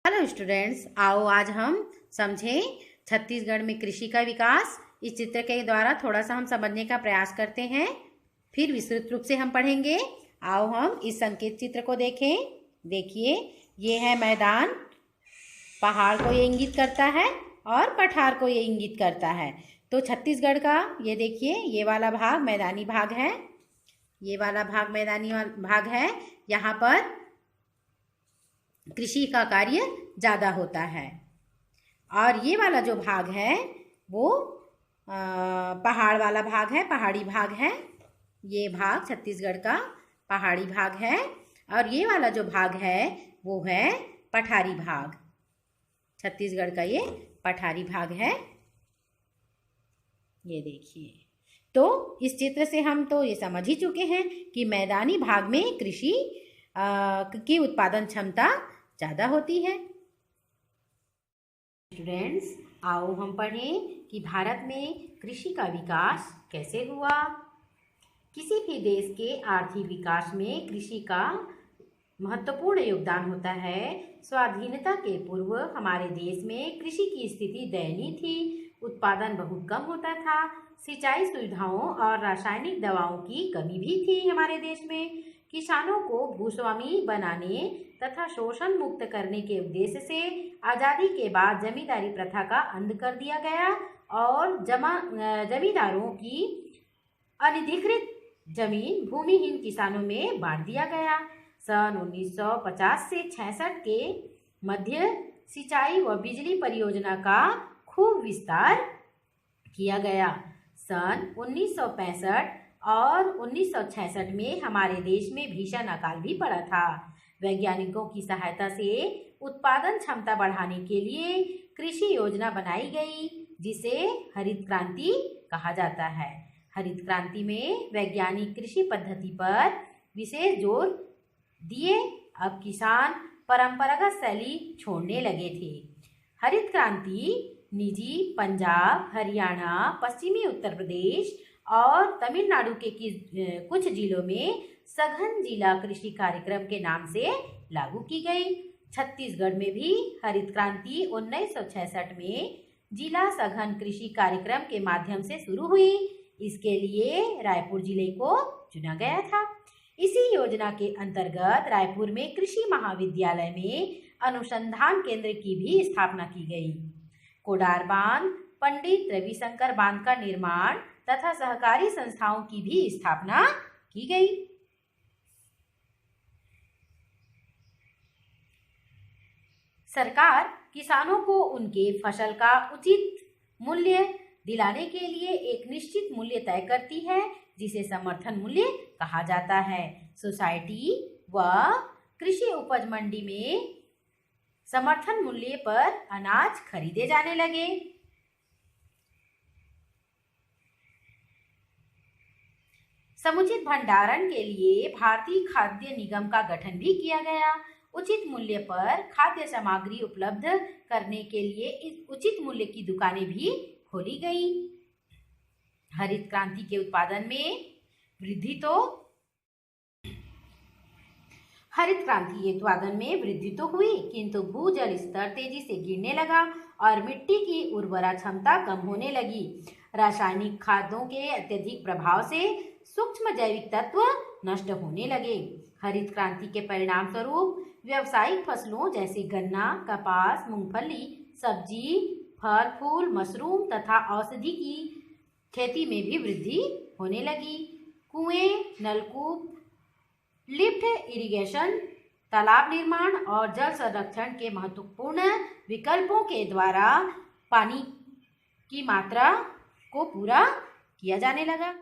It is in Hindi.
हेलो स्टूडेंट्स, आओ आज हम समझें छत्तीसगढ़ में कृषि का विकास। इस चित्र के द्वारा थोड़ा सा हम समझने का प्रयास करते हैं, फिर विस्तृत रूप से हम पढ़ेंगे। आओ हम इस संकेत चित्र को देखें। देखिए, ये है मैदान। पहाड़ को ये इंगित करता है और पठार को ये इंगित करता है। तो छत्तीसगढ़ का ये देखिए, ये वाला भाग मैदानी भाग है। ये वाला भाग मैदानी भाग है। यहाँ पर कृषि का कार्य ज़्यादा होता है। और ये वाला जो भाग है वो पहाड़ वाला भाग है, पहाड़ी भाग है। ये भाग छत्तीसगढ़ का पहाड़ी भाग है। और ये वाला जो भाग है वो है पठारी भाग। छत्तीसगढ़ का ये पठारी भाग है। ये देखिए, तो इस चित्र से हम तो ये समझ ही चुके हैं कि मैदानी भाग में कृषि की उत्पादन क्षमता ज़्यादा होती है। स्टूडेंट्स, आओ हम पढ़ें कि भारत में कृषि का विकास कैसे हुआ। किसी भी देश के आर्थिक विकास में कृषि का महत्वपूर्ण योगदान होता है। स्वाधीनता के पूर्व हमारे देश में कृषि की स्थिति दयनीय थी। उत्पादन बहुत कम होता था। सिंचाई सुविधाओं और रासायनिक दवाओं की कमी भी थी हमारे देश में। किसानों को भूस्वामी बनाने तथा शोषण मुक्त करने के उद्देश्य से आज़ादी के बाद जमींदारी प्रथा का अंत कर दिया गया और जमींदारों की अनधिकृत जमीन भूमिहीन किसानों में बांट दिया गया। सन 1950 से 66 के मध्य सिंचाई व बिजली परियोजना का खूब विस्तार किया गया। सन 1965 और 1966 में हमारे देश में भीषण अकाल भी पड़ा था। वैज्ञानिकों की सहायता से उत्पादन क्षमता बढ़ाने के लिए कृषि योजना बनाई गई, जिसे हरित क्रांति कहा जाता है। हरित क्रांति में वैज्ञानिक कृषि पद्धति पर विशेष जोर दिए। अब किसान परंपरागत शैली छोड़ने लगे थे। हरित क्रांति निजी पंजाब, हरियाणा, पश्चिमी उत्तर प्रदेश और तमिलनाडु के कुछ जिलों में सघन जिला कृषि कार्यक्रम के नाम से लागू की गई। छत्तीसगढ़ में भी हरित क्रांति 1966 में जिला सघन कृषि कार्यक्रम के माध्यम से शुरू हुई। इसके लिए रायपुर जिले को चुना गया था। इसी योजना के अंतर्गत रायपुर में कृषि महाविद्यालय में अनुसंधान केंद्र की भी स्थापना की गई। कोडार बांध, पंडित रविशंकर बांध का निर्माण तथा सहकारी संस्थाओं की भी स्थापना की गई। सरकार किसानों को उनके फसल का उचित मूल्य दिलाने के लिए एक निश्चित मूल्य तय करती है, जिसे समर्थन मूल्य कहा जाता है। सोसाइटी व कृषि उपज मंडी में समर्थन मूल्य पर अनाज खरीदे जाने लगे। समुचित भंडारण के लिए भारतीय खाद्य निगम का गठन भी किया गया। उचित मूल्य पर खाद्य सामग्री उपलब्ध करने के लिए इस उचित मूल्य की दुकानें भी खोली गई। हरित क्रांति के उत्पादन में वृद्धि तो हुई, किंतु भूजल स्तर तेजी से गिरने लगा और मिट्टी की उर्वरा क्षमता कम होने लगी। रासायनिक खादों के अत्यधिक प्रभाव से सूक्ष्म जैविक तत्व नष्ट होने लगे। हरित क्रांति के परिणाम स्वरूप व्यावसायिक फसलों जैसे गन्ना, कपास, मूंगफली, सब्जी, फल फूल, मशरूम तथा औषधि की खेती में भी वृद्धि होने लगी। कुएं, नलकूप, लिफ्ट इरिगेशन, तालाब निर्माण और जल संरक्षण के महत्वपूर्ण विकल्पों के द्वारा पानी की मात्रा को पूरा किया जाने लगा।